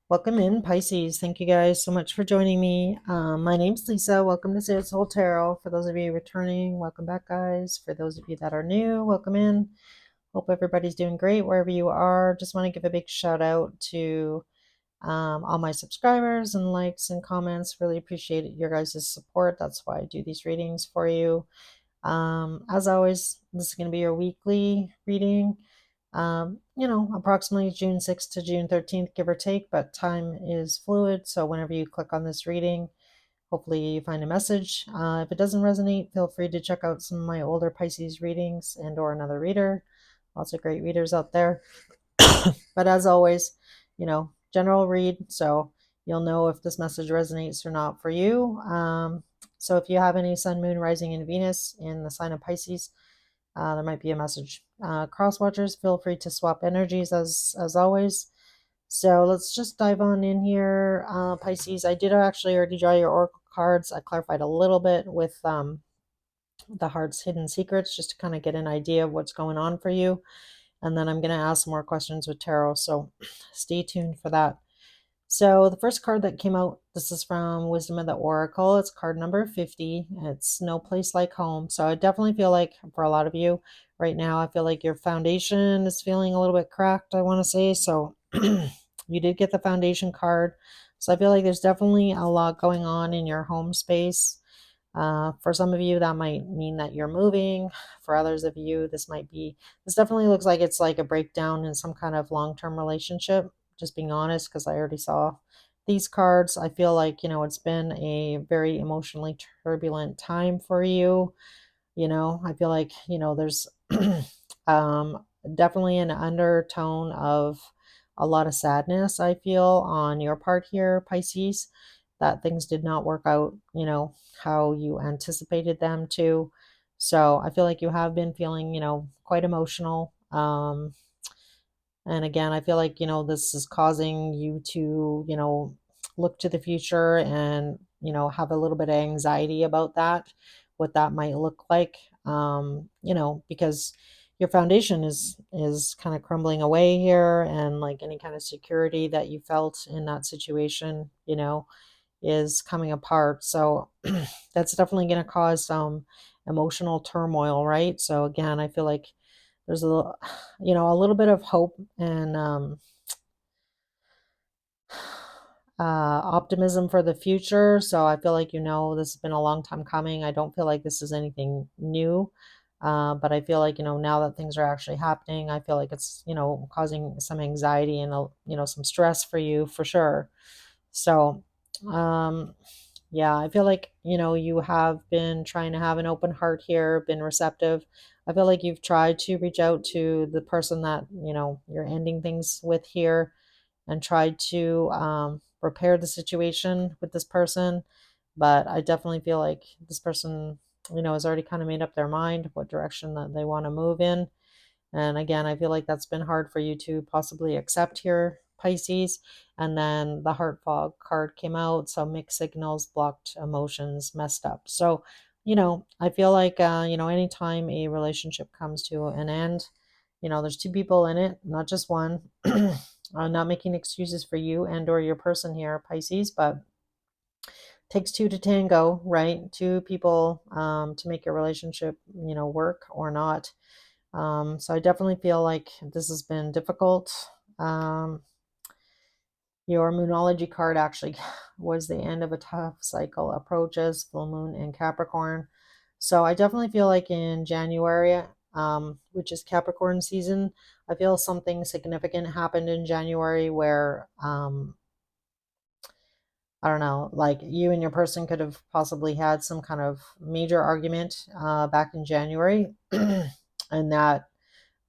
Welcome in, Pisces. Thank you guys so much for joining me. My name's Lisa. Welcome to Sarah's Soul Tarot. For those of you returning, welcome back, guys. For those of you that are new, welcome in. Hope everybody's doing great wherever you are. Just want to give a big shout out to all my subscribers and likes and comments. Really appreciate your guys' support. That's why I do these readings for you. As always, this is going to be your weekly reading. Approximately June 6th to June 13th, give or take, but time is fluid. So whenever you click on this reading, hopefully you find a message. If it doesn't resonate, feel free to check out some of my older Pisces readings and or another reader. Lots of great readers out there. But as always, general read. So you'll know if this message resonates or not for you. So if you have any sun, moon, rising, and Venus in the sign of Pisces, there might be a message. Cross watchers, feel free to swap energies as always. So let's just dive on in here. Pisces, I did actually already draw your oracle cards. I clarified a little bit with the heart's hidden secrets just to kind of get an idea of what's going on for you. And then I'm going to ask some more questions with tarot. So stay tuned for that. So the first card that came out, this is from Wisdom of the Oracle. It's card number 50. It's No Place Like Home. So I definitely feel like for a lot of you right now, I feel like your foundation is feeling a little bit cracked, I want to say. So you did get the foundation card. So I feel like there's definitely a lot going on in your home space. For some of you, that might mean that you're moving. For others of you, this definitely looks like it's like a breakdown in some kind of long-term relationship. Just being honest, because I already saw these cards. I feel like, it's been a very emotionally turbulent time for you. I feel like, there's um, definitely an undertone of a lot of sadness, I feel, on your part here, Pisces, that things did not work out, how you anticipated them to. So I feel like you have been feeling, quite emotional. And again, I feel like, this is causing you to, look to the future and, have a little bit of anxiety about that, what that might look like. Because your foundation is kind of crumbling away here, and like any kind of security that you felt in that situation, is coming apart. So that's definitely going to cause some emotional turmoil, right? So again, I feel like there's a little bit of hope and optimism for the future. So I feel like, this has been a long time coming. I don't feel like this is anything new. But I feel like, now that things are actually happening, I feel like it's, causing some anxiety and, some stress for you for sure. So, um, yeah, I feel like, you have been trying to have an open heart here, been receptive. I feel like you've tried to reach out to the person that, you're ending things with here, and tried to repair the situation with this person. But I definitely feel like this person, has already kind of made up their mind what direction that they want to move in. And again, I feel like that's been hard for you to possibly accept here, Pisces. And then the heart fog card came out. So mixed signals, blocked emotions, messed up. So, I feel like, anytime a relationship comes to an end, there's two people in it, not just one. Not making excuses for you and or your person here, Pisces, but takes two to tango, right? Two people to make your relationship, work or not. So I definitely feel like this has been difficult. Um, your Moonology card actually was the end of a tough cycle approaches, full moon in Capricorn. So I definitely feel like in January, which is Capricorn season, I feel something significant happened in January where, I don't know, like you and your person could have possibly had some kind of major argument back in January, and that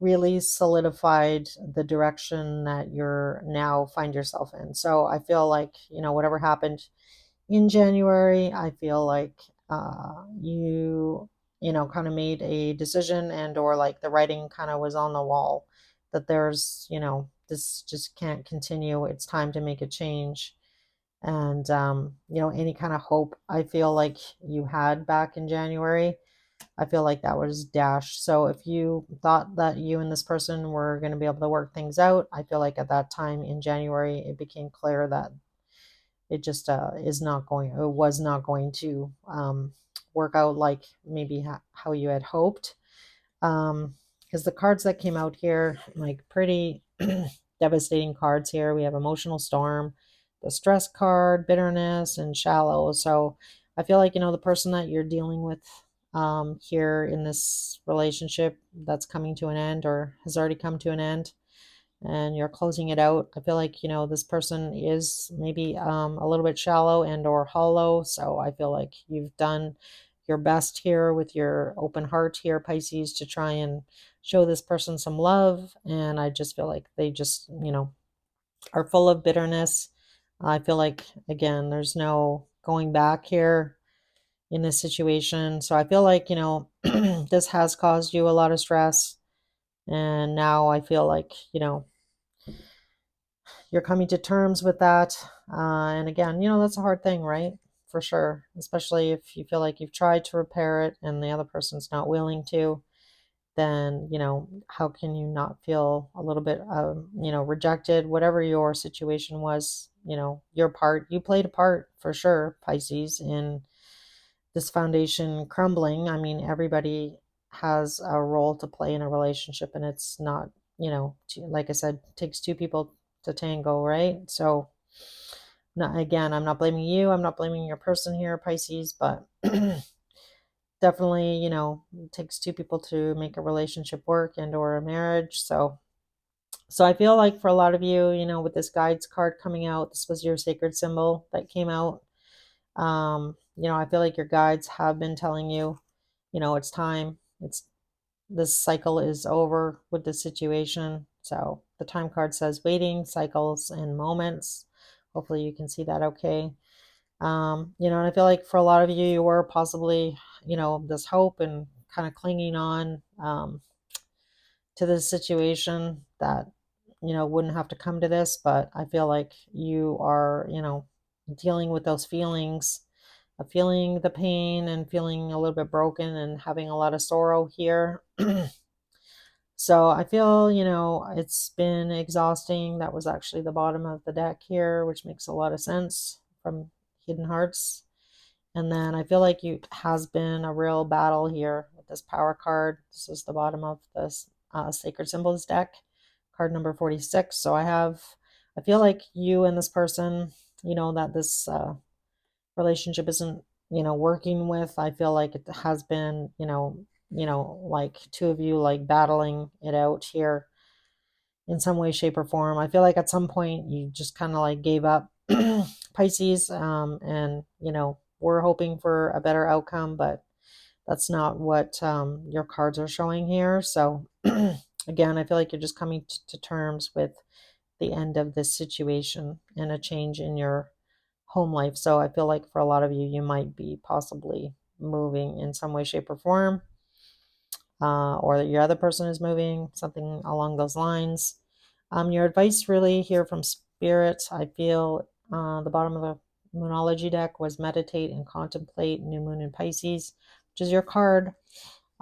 really solidified the direction that you're now find yourself in. So I feel like, whatever happened in January, I feel like kind of made a decision, and or like the writing kind of was on the wall that there's, this just can't continue. It's time to make a change. And any kind of hope I feel like you had back in January, I feel like that was dashed. So if you thought that you and this person were going to be able to work things out, I feel like at that time in January, it became clear that it just it was not going to work out like maybe how you had hoped. Because the cards that came out here, like pretty devastating cards here. We have emotional storm, the stress card, bitterness, and shallow. So I feel like, the person that you're dealing with here in this relationship that's coming to an end or has already come to an end, and you're closing it out. I feel like, this person is maybe a little bit shallow and or hollow. So I feel like you've done your best here with your open heart here, Pisces, to try and show this person some love. And I just feel like they just, are full of bitterness. I feel like, again, there's no going back here in this situation. So I feel like, this has caused you a lot of stress. And now I feel like, you're coming to terms with that. And again, that's a hard thing, right? For sure. Especially if you feel like you've tried to repair it and the other person's not willing to, then, how can you not feel a little bit, rejected? Whatever your situation was, your part, you played a part for sure, Pisces, in this foundation crumbling. I mean, everybody has a role to play in a relationship, and it's not, like I said, it takes two people to tango, right? So, again, I'm not blaming you. I'm not blaming your person here, Pisces, but definitely, it takes two people to make a relationship work and or a marriage. So I feel like for a lot of you, with this guides card coming out, this was your sacred symbol that came out. I feel like your guides have been telling you, it's time. This cycle is over with the situation. So the time card says waiting, cycles, and moments. Hopefully you can see that okay. And I feel like for a lot of you, you were possibly, this hope and kind of clinging on to this situation that, wouldn't have to come to this. But I feel like you are, dealing with those feelings of feeling the pain and feeling a little bit broken and having a lot of sorrow here. So I feel, it's been exhausting. That was actually the bottom of the deck here, which makes a lot of sense from Hidden Hearts. And then I feel like it has been a real battle here with this power card. This is the bottom of this Sacred Symbols deck, card number 46. So I feel like you and this person, that this relationship isn't, working with. I feel like it has been, like two of you like battling it out here in some way, shape, or form. I feel like at some point you just kind of like gave up, Pisces, and we're hoping for a better outcome, but that's not what your cards are showing here. So again, I feel like you're just coming to terms with the end of this situation and a change in your home life. So I feel like for a lot of you, you might be possibly moving in some way, shape, or form, or that your other person is moving, something along those lines. Your advice really here from Spirit, I feel the bottom of the Moonology deck was meditate and contemplate new moon in Pisces, which is your card.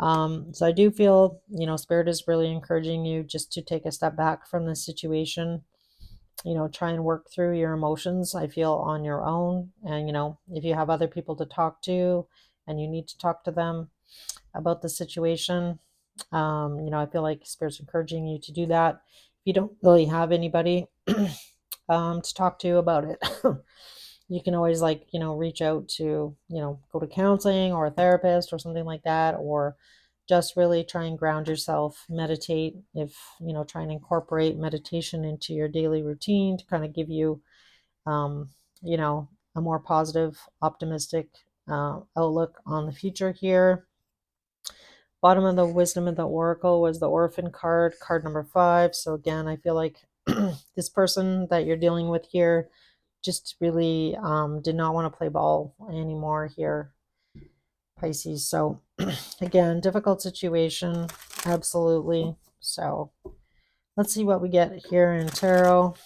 So I do feel, Spirit is really encouraging you just to take a step back from this situation, try and work through your emotions, I feel, on your own. And, if you have other people to talk to and you need to talk to them about the situation, I feel like Spirit's encouraging you to do that. If you don't really have anybody to talk to about it, you can always reach out to, go to counseling or a therapist or something like that, or just really try and ground yourself, meditate. If, try and incorporate meditation into your daily routine to kind of give you, um, a more positive, optimistic outlook on the future here. Bottom of the Wisdom of the Oracle was the Orphan card, card number 5. So again, I feel like this person that you're dealing with here just really did not want to play ball anymore here, Pisces. So again, difficult situation, absolutely. So let's see what we get here in tarot.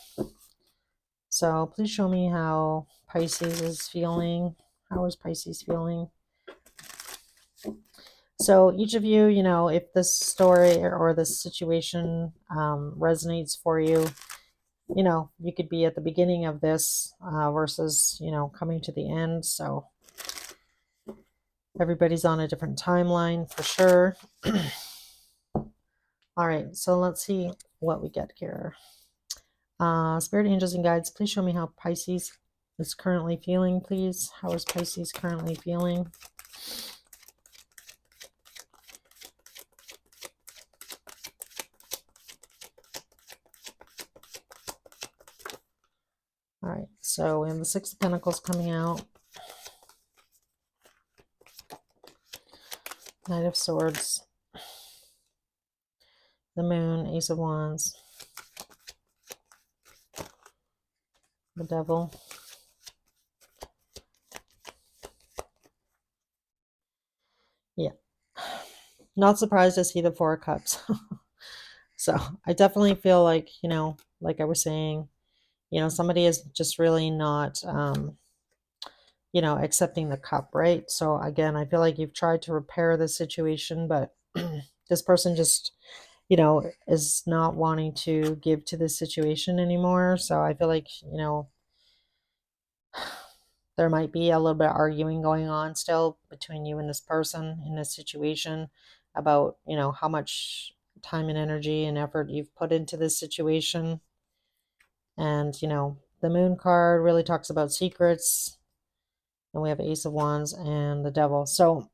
So please show me how Pisces is feeling. How is Pisces feeling? So each of you, if this story or this situation resonates for you, you could be at the beginning of this versus, coming to the end. So everybody's on a different timeline for sure. All right, so let's see what we get here. Spirit angels and guides, please show me how Pisces is currently feeling, please. How is Pisces currently feeling? All right, so we have the Six of Pentacles coming out. Knight of Swords. The Moon, Ace of Wands. The Devil. Yeah. Not surprised to see the Four of Cups. So I definitely feel like, like I was saying, somebody is just really not, accepting the cup, right? So again, I feel like you've tried to repair the situation, but this person just, is not wanting to give to this situation anymore. So I feel like, there might be a little bit of arguing going on still between you and this person in this situation about, how much time and energy and effort you've put into this situation. And, the Moon card really talks about secrets. And we have Ace of Wands and the Devil. So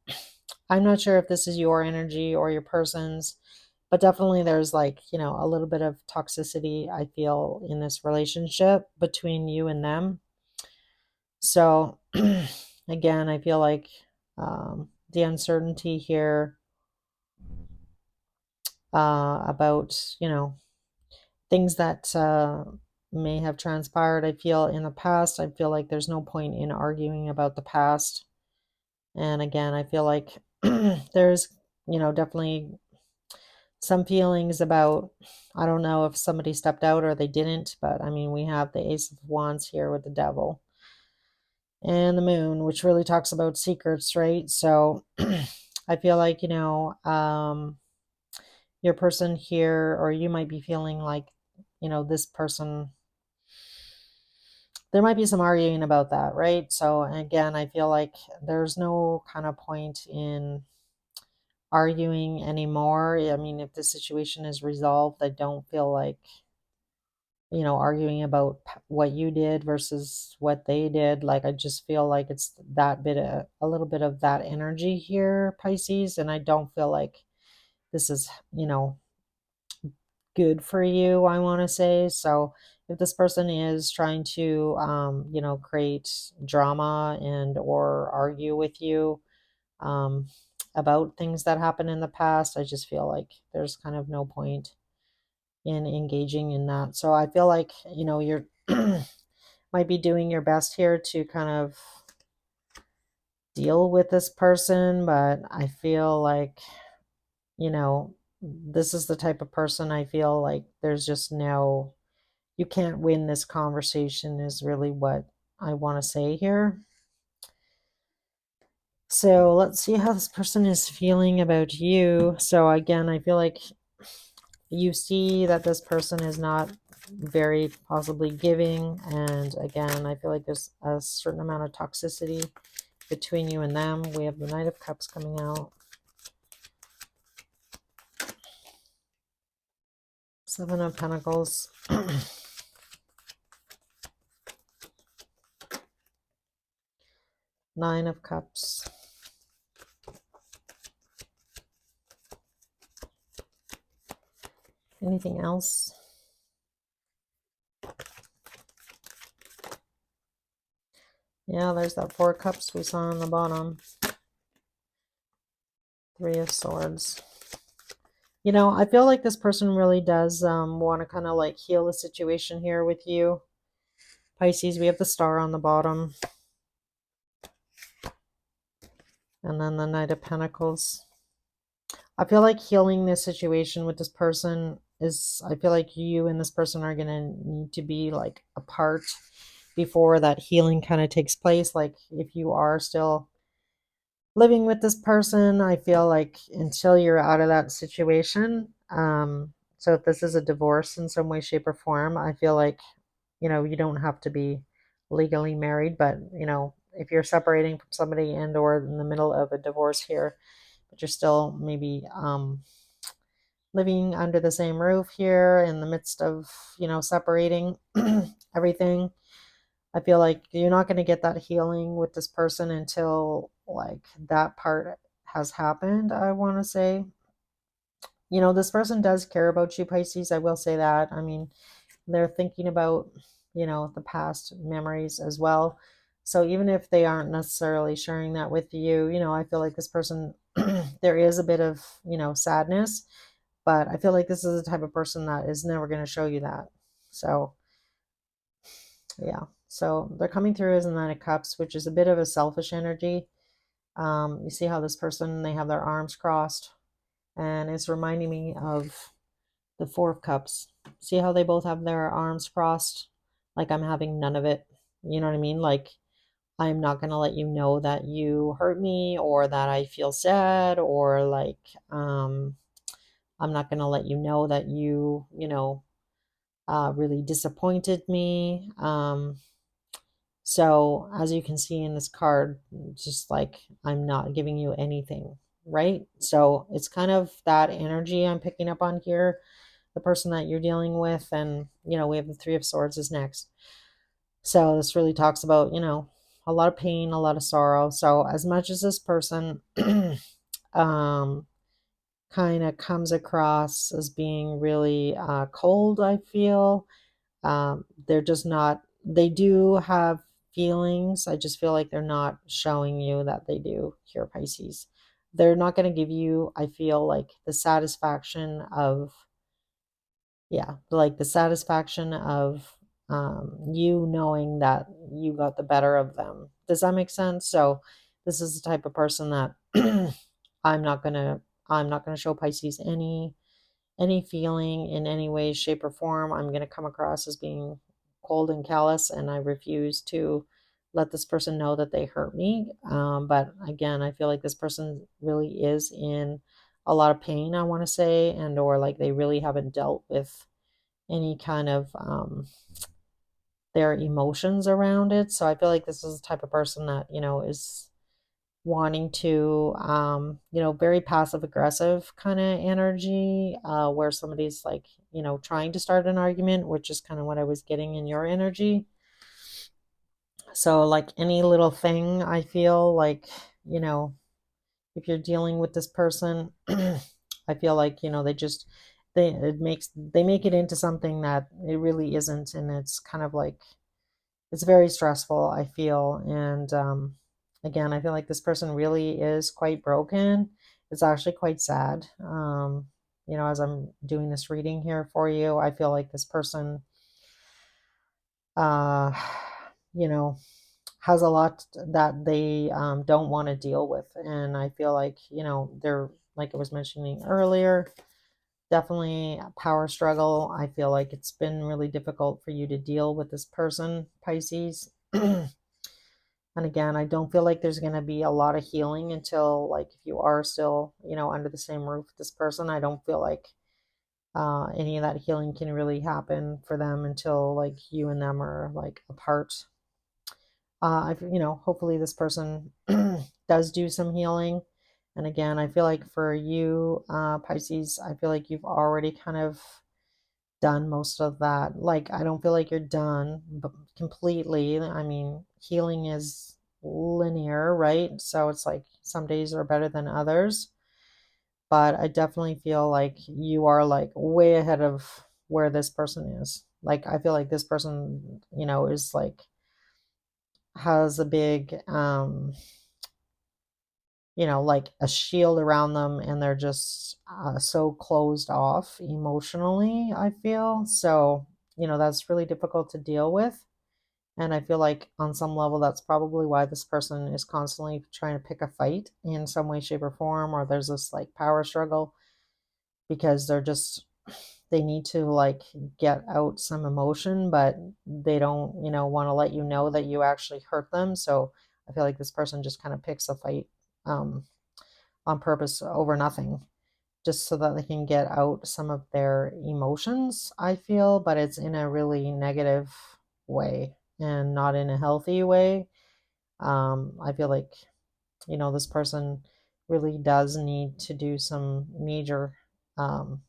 I'm not sure if this is your energy or your person's, but definitely there's like, a little bit of toxicity I feel in this relationship between you and them. So again, I feel like the uncertainty here about, things that may have transpired, I feel in the past, I feel like there's no point in arguing about the past. And again, I feel like there's, definitely some feelings about, I don't know if somebody stepped out or they didn't, but I mean, we have the Ace of Wands here with the Devil and the Moon, which really talks about secrets, right? So I feel like, your person here, or you might be feeling like, this person, there might be some arguing about that, right? So again, I feel like there's no kind of point in arguing anymore. I mean, if the situation is resolved, I don't feel like, arguing about what you did versus what they did. Like, I just feel like it's that bit of a little bit of that energy here, Pisces. And I don't feel like this is, good for you, I want to say. So if this person is trying to, create drama and or argue with you, um, about things that happened in the past, I just feel like there's kind of no point in engaging in that. So I feel like, you're might be doing your best here to kind of deal with this person, but I feel like, this is the type of person I feel like there's just no, you can't win this conversation, is really what I want to say here. So let's see how this person is feeling about you. So again, I feel like you see that this person is not very possibly giving. And again, I feel like there's a certain amount of toxicity between you and them. We have the Knight of Cups coming out. Seven of Pentacles. Nine of Cups. Anything else? Yeah, there's that Four of Cups we saw on the bottom. Three of Swords. I feel like this person really does want to kind of like heal the situation here with you. Pisces, we have the Star on the bottom. And then the Knight of Pentacles. I feel like healing this situation with this person is, I feel like you and this person are going to need to be like apart before that healing kind of takes place. Like if you are still living with this person, I feel like until you're out of that situation, so if this is a divorce in some way, shape, or form, I feel like, you don't have to be legally married, but, if you're separating from somebody and or in the middle of a divorce here, but you're still maybe living under the same roof here in the midst of, separating everything. I feel like you're not going to get that healing with this person until like that part has happened, I want to say. This person does care about you, Pisces. I will say that. I mean, they're thinking about, the past memories as well. So even if they aren't necessarily sharing that with you, I feel like this person, there is a bit of, sadness, but I feel like this is the type of person that is never going to show you that. So, yeah. So they're coming through as a Nine of Cups, which is a bit of a selfish energy. You see how this person, they have their arms crossed, and it's reminding me of the Four of Cups. See how they both have their arms crossed? Like I'm having none of it. You know what I mean? Like I'm not going to let you know that you hurt me or that I feel sad, or like I'm not going to let you know that really disappointed me. So, as you can see in this card, just like I'm not giving you anything, right? So, it's kind of that energy I'm picking up on here, the person that you're dealing with. And, we have the Three of Swords is next. So, this really talks about, a lot of pain, a lot of sorrow. So, as much as this person um, kind of comes across as being really cold, I feel. They're just not, they do have feelings. I just feel like they're not showing you that they do here, Pisces. They're not going to give you, I feel like, the satisfaction of, yeah, like the satisfaction of you knowing that you got the better of them. Does that make sense? So, this is the type of person that I'm not gonna, I'm not gonna show Pisces any feeling in any way, shape, or form. I'm going to come across as being cold and callous, and I refuse to let this person know that they hurt me. But again, I feel like this person really is in a lot of pain, I want to say, and or like they really haven't dealt with any kind of their emotions around it. So I feel like this is the type of person that, is wanting to very passive aggressive kind of energy, where somebody's like, trying to start an argument, which is kind of what I was getting in your energy. So like any little thing, I feel like, you know if you're dealing with this person, I feel like, they make it into something that it really isn't, and it's kind of like it's very stressful, I feel. And again, I feel like this person really is quite broken. It's actually quite sad. As I'm doing this reading here for you, I feel like this person, uh, you know, has a lot that they don't want to deal with. And I feel like, they're, like I was mentioning earlier, definitely a power struggle. I feel like it's been really difficult for you to deal with this person, Pisces. And again, I don't feel like there's going to be a lot of healing until, like, if you are still, under the same roof with this person, I don't feel like any of that healing can really happen for them until, like, you and them are, like, apart. Hopefully this person does do some healing. And again, I feel like for you, Pisces, I feel like you've already kind of done most of that. Like, I don't feel like you're done completely. I mean, healing is linear, right? So it's like some days are better than others. But I definitely feel like you are like way ahead of where this person is. Like, I feel like this person, is like has a big like a shield around them, and they're just so closed off emotionally, I feel. So, that's really difficult to deal with. And I feel like on some level, that's probably why this person is constantly trying to pick a fight in some way, shape, or form, or there's this like power struggle, because they need to like get out some emotion, but they don't, want to let you know that you actually hurt them. So I feel like this person just kind of picks a fight on purpose over nothing, just so that they can get out some of their emotions, I feel, but it's in a really negative way and not in a healthy way. I feel like, this person really does need to do some major um,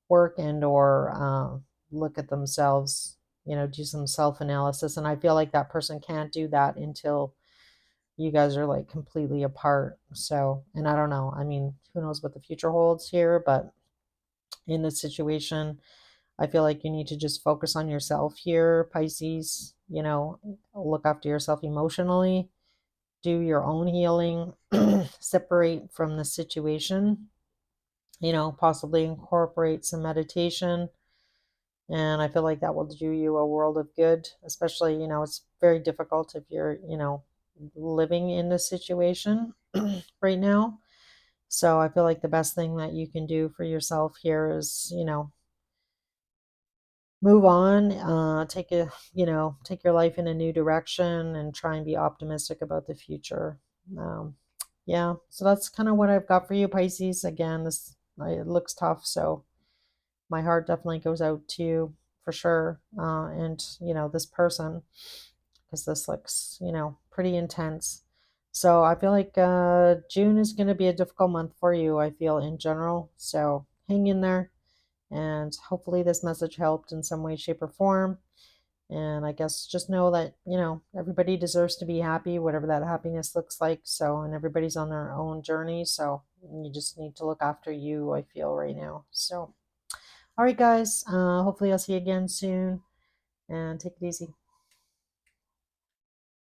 work and or look at themselves, do some self-analysis. And I feel like that person can't do that until you guys are like completely apart. So, and I don't know. I mean, who knows what the future holds here, but in this situation, I feel like you need to just focus on yourself here, Pisces. Look after yourself emotionally, do your own healing, separate from the situation, possibly incorporate some meditation. And I feel like that will do you a world of good, especially, it's very difficult if you're, living in this situation right now. So I feel like the best thing that you can do for yourself here is, move on, take your life in a new direction and try and be optimistic about the future. Um, yeah, so that's kind of what I've got for you, Pisces. Again, it looks tough, so my heart definitely goes out to you for sure. And this person, because this looks, pretty intense. So I feel like June is going to be a difficult month for you, I feel, in general. So hang in there. And hopefully, this message helped in some way, shape, or form. And I guess just know that, everybody deserves to be happy, whatever that happiness looks like. So, and everybody's on their own journey. So, you just need to look after you, I feel, right now. So, all right, guys. Hopefully, I'll see you again soon. And take it easy.